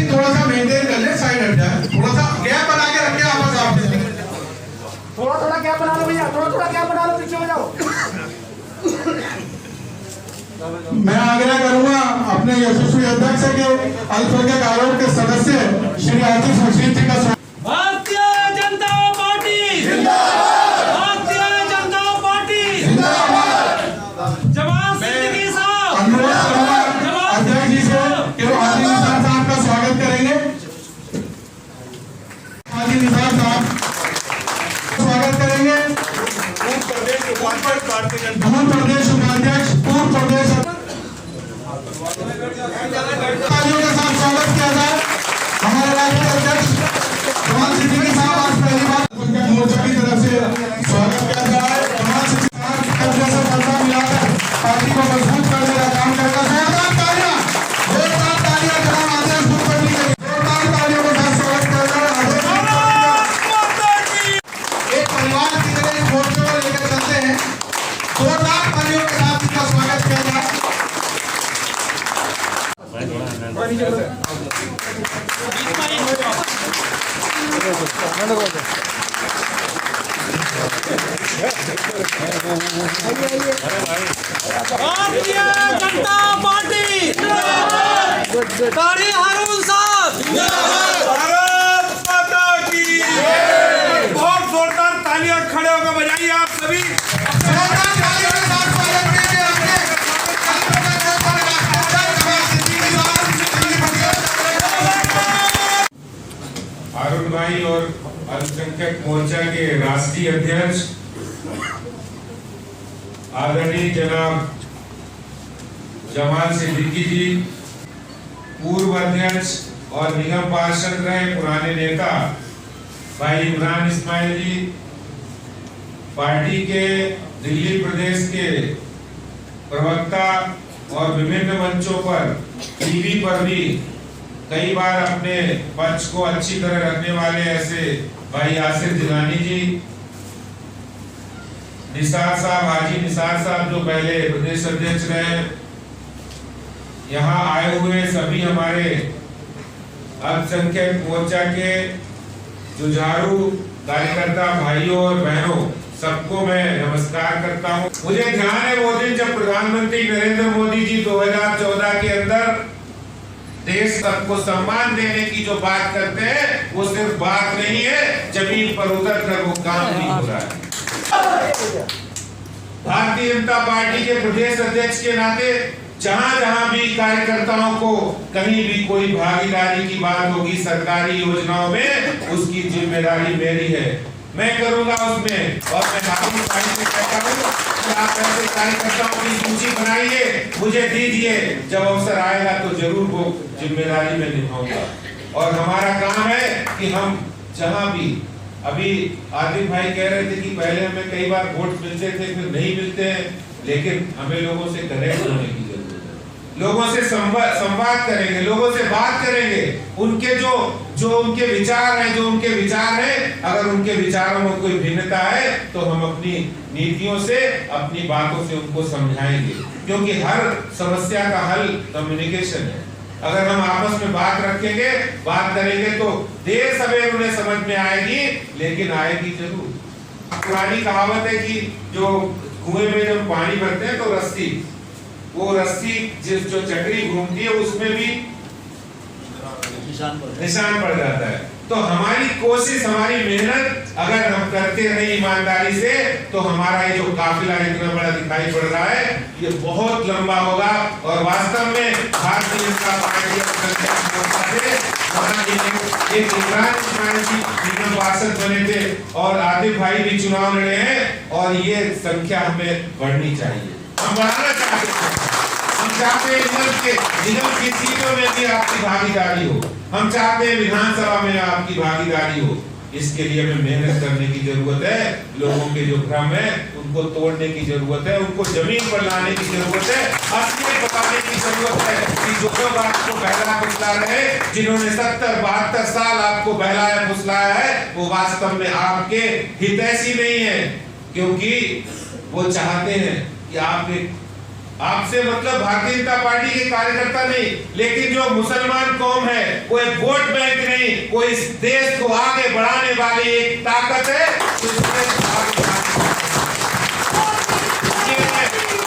थोड़ा सा मेंटेन कर ले, साइड हट जाए, थोड़ा सा गैप बना के रखे आपस आप, थोड़ा गैप बना लो भैया, थोड़ा गैप बना लो, पीछे हो जाओ। मैं आग्रह करूंगा अपने यशस्वी अध्यक्ष के अल्पसंख्यक आयोग के सदस्य श्री आतिफ हुसैन जी का भारतीय जनता पार्टी जिंदाबाद, भारतीय जनता पार्टी जिंदाबाद। जवान सिद्दीकी साहब अनुरोध करूंगा अध्यक्ष जी से कि वो हाजी निसार साहब का स्वागत करेंगे। हाजी निसार साहब स्वागत करेंगे। पूर्व प्रदेश उपाध्यक्ष, पूर्व प्रदेश अधिकारियों के साथ स्वागत किया जाए। हमारे राष्ट्रीय अध्यक्ष जवान सिद्दीकी साहब आज पहली बार मोर्चा की तरफ से स्वागत किया जाए। जवान सिद्दीकी साहब से फलसा मिलाकर पार्टी को मजबूत करने का काम करता है। जोरदार तालियां जनाब आदेश मुखर्जी के जोरदार तालियों के साथ स्वागत किया जाए। एक परिवार की तरह इस मोर्चे को लेकर चलते हैं। जोरदार तालियों के साथ इसका स्वागत किया जाए। भारतीय जनता पार्टी कारी हारून साहब भारत माता की बहुत जोरदार तालियां खड़े होकर बजाइए आप सभी। हारून भाई और अल्पसंख्यक मोर्चा के राष्ट्रीय अध्यक्ष आदरणीय जनाब जमाल सिद्दीकी जी, पूर्व अध्यक्ष और निगम पार्षद रहे पुराने नेता भाई इमरान इस्माइल जी, पार्टी के दिल्ली प्रदेश के प्रवक्ता और विभिन्न मंचों पर टीवी पर भी कई बार अपने पक्ष को अच्छी तरह रखने वाले ऐसे भाई यासिर जिलानी जी, निसार साहब, हाजी निसार साहब जो पहले प्रदेश अध्यक्ष रहे, यहाँ आए हुए सभी हमारे अल्पसंख्यक मोर्चा के जुझारू कार्यकर्ता भाइयों और बहनों, सबको मैं नमस्कार करता हूँ। मुझे ध्यान है वो दिन जब प्रधानमंत्री नरेंद्र मोदी जी 2014 के अंदर देश सबको सम्मान देने की जो बात करते हैं वो सिर्फ बात नहीं है, जमीन पर उतर कर वो काम नहीं हो रहा है। भारतीय जनता पार्टी के प्रदेश अध्यक्ष के नाते जहां भी कार्यकर्ताओं को कहीं भी कोई भागीदारी की बात होगी सरकारी योजनाओं में, उसकी जिम्मेदारी मेरी है, मैं करूंगा उसमें। और मैं हारून भाई से कहता हूं कि आप ऐसे कार्यकर्ताओं की सूची बनाइए, मुझे दीजिए, जब अवसर आएगा तो जरूर वो जिम्मेदारी में निभाऊंगा। और हमारा काम है कि हम जहां भी, अभी आदित्य भाई कह रहे थे कि पहले हमें कई बार वोट मिलते थे फिर नहीं मिलते हैं, लेकिन हमें लोगों से कनेक्ट होने की जरूरत है, लोगों से संवाद करेंगे, लोगों से बात करेंगे, उनके जो उनके विचार हैं, अगर उनके विचारों में कोई भिन्नता है तो हम अपनी नीतियों से, अपनी बातों से उनको समझाएंगे, क्योंकि हर समस्या का हल कम्युनिकेशन है। अगर हम आपस में बात रखेंगे, बात करेंगे तो देर सवेर उन्हें समझ में आएगी, लेकिन आएगी जरूर। पुरानी कहावत है कि जो कुएं में जब पानी भरते हैं तो वो रस्सी जो चक्री घूमती है उसमें भी निशान पड़ जाता है। तो हमारी कोशिश, हमारी मेहनत अगर हम करते रहे ईमानदारी से, तो हमारा ये जो काफिला इतना बड़ा दिखाई पड़ रहा है ये बहुत लंबा होगा। और वास्तव में भारतीय जनता पार्टी एक इमरान इस्माइल जी निगम पार्षद बने थे और आतिफ भाई भी चुनाव लड़े हैं, और ये संख्या हमें बढ़नी चाहिए, हम बढ़ाना चाहते हैं। हम चाहते हैं निगम की सीटों में भी आपकी भागीदारी हो, हम चाहते हैं विधानसभा में आपकी भागीदारी हो। इसके लिए हमें मेहनत करने की जरूरत है, लोगों के जो भ्रम है उनको तोड़ने की जरूरत है, उनको जमीन पर लाने की जरूरत है, असलियत बताने की जरूरत है कि जो लोग आपको बहला फुसला रहे, जिन्होंने 70-72 साल आपको बहलाया फुसलाया है, वो वास्तव में आपके हितैषी नहीं है, क्योंकि वो चाहते हैं कि आपसे मतलब भारतीय जनता पार्टी के कार्यकर्ता नहीं, लेकिन जो मुसलमान कौम है वो एक वोट बैंक नहीं, वो इस देश को आगे बढ़ाने वाली एक ताकत है।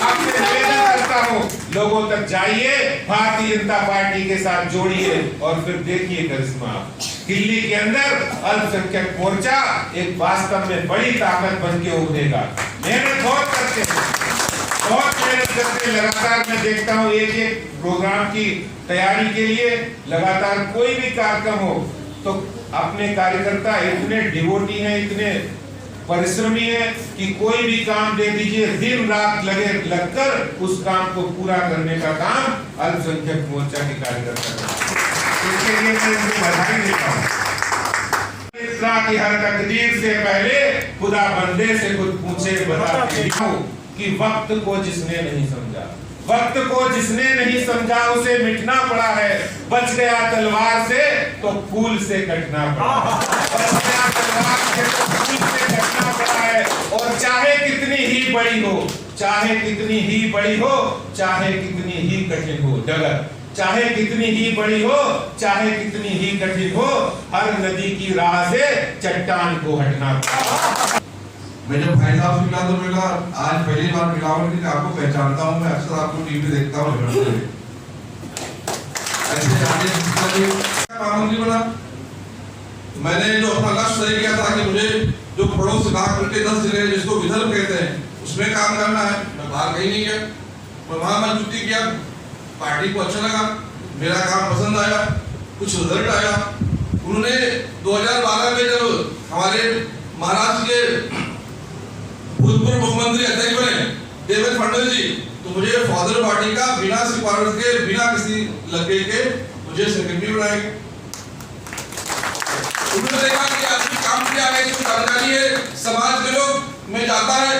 आपसे निवेदन करता हूँ, लोगों तक जाइए, भारतीय जनता पार्टी के साथ जोड़िए और फिर देखिए करिश्मा। दिल्ली के अंदर अल्पसंख्यक मोर्चा एक वास्तव में बड़ी ताकत बन के उभरेगा। मेहनत बहुत करते हैं, बहुत मेहनत करते हैं। लगातार मैं देखता हूँ एक प्रोग्राम की तैयारी के लिए लगातार कोई भी कार्यक्रम हो तो अपने कार्यकर्ता इतने डिवोटी हैं, इतने परिश्रमी है कि कोई भी काम दे दीजिए, दिन रात लगकर उस काम को पूरा करने का काम अल्पसंख्यक मोर्चा के कार्यकर्ता करते हैं। इसके लिए मैं उनको बधाई देता हूँ। कि हर तकदीर से पहले खुदा बंदे से खुद पूछे बता कि वक्त को जिसने नहीं समझा, वक्त को जिसने नहीं समझा उसे मिटना पड़ा है। बच गया तलवार से तो फूल से कटना पड़ा, बच गया तलवार से तो फूल से कटना पड़ा है। और चाहे कितनी ही बड़ी हो, चाहे कितनी ही बड़ी हो, चाहे कितनी ही कठिन हो डगर, चाहे कितनी ही बड़ी हो, चाहे कितनी ही कठिन हो, हर नदी की राह से चट्टान को हटना पड़ा। मैं जब भाई साहब से मिला तो मिला, आज पहली बार मिला हूँ, लेकिन आपको पहचानता हूँ, मैं अक्सर आपको टीवी देखता हूँ। ऐसे प्रधानमंत्री बना, मैंने जो अपना लक्ष्य तय किया था कि मुझे जो पड़ोस से भाग करके 10 जिले जिसको विदर्भ कहते हैं उसमें काम करना है, मैं बाहर कहीं नहीं गया, मैं वहां मजबूती किया, पार्टी को अच्छा लगा, मेरा काम पसंद आया, कुछ रिजल्ट आया। उन्होंने 2012 में जब हमारे महाराष्ट्र के भूतपूर्व मुख्यमंत्री अध्यक्ष बने देवेंद्र फडणवीस जी, तो मुझे फादर पार्टी का बिना सिफारिश के, बिना किसी लगे के मुझे सेक्रेटरी बनाया। उन्होंने देखा कि आदमी काम किया है, इसको जानकारी है, समाज के लोग में जाता है,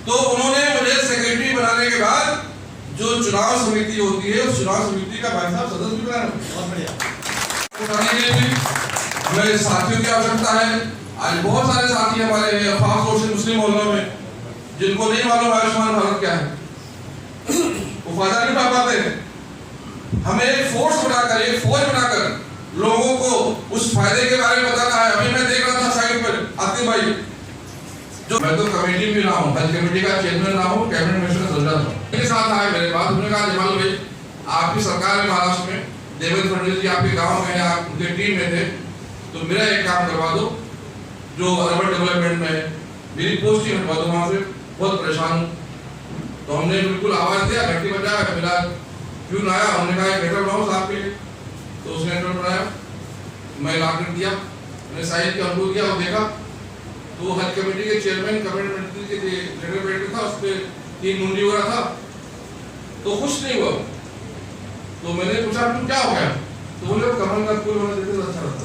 तो उन्होंने मुझे सेक्रेटरी बनाने के बाद जो चुनाव समिति होती है उस चुनाव समिति का भाई साहब सदस्य भी बनाया। बहुत बढ़िया। हमें साथियों की आवश्यकता है। आज बहुत सारे साथी हमारे हैं खास तौर से मुस्लिम मोहल्लों में जिनको नहीं मालूम आयुष्मान भारत क्या है, वो फायदा नहीं उठा पाते हैं। हमें एक फोर्स बनाकर, एक फौज बनाकर लोगों को उस फायदे के बारे में बताना है। अभी मैं देख रहा था साइड पर आतिफ भाई, जो मैं तो कमेटी में रहा हूँ, हज कमेटी का चेयरमैन रहा हूँ, कैबिनेट मिनिस्टर सलजा था, मेरे साथ आए मेरे पास, उन्होंने कहा जमाल भाई आपकी सरकार में महाराष्ट्र में देवेंद्र फडणवीस जी आपके गांव में, आप उनके टीम में थे, तो मेरा एक काम करवा दो जो अर्बन डेवलपमेंट में मेरी पोस्ट ही हटवा दो, वहां से बहुत परेशान हूँ। तो हमने बिल्कुल आवाज दिया, घंटी बजाया, मेरा प्यून आया, हमने कहा लेटर बनाओ साहब के लिए, तो उसने लेटर बनाया, मैं लाकर दिया, मैंने साहिब का अनुरोध किया और देखा तो हज कमेटी के चेयरमैन कैबिनेट मंत्री के लेटर बैठ था, उस पर 3 मुंडी हो रहा था, तो खुश नहीं हुआ। तो मैंने पूछा तुम क्या हो गया, तो बोले कमल का फूल होना चाहिए तो अच्छा रहता।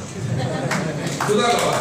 खुदा का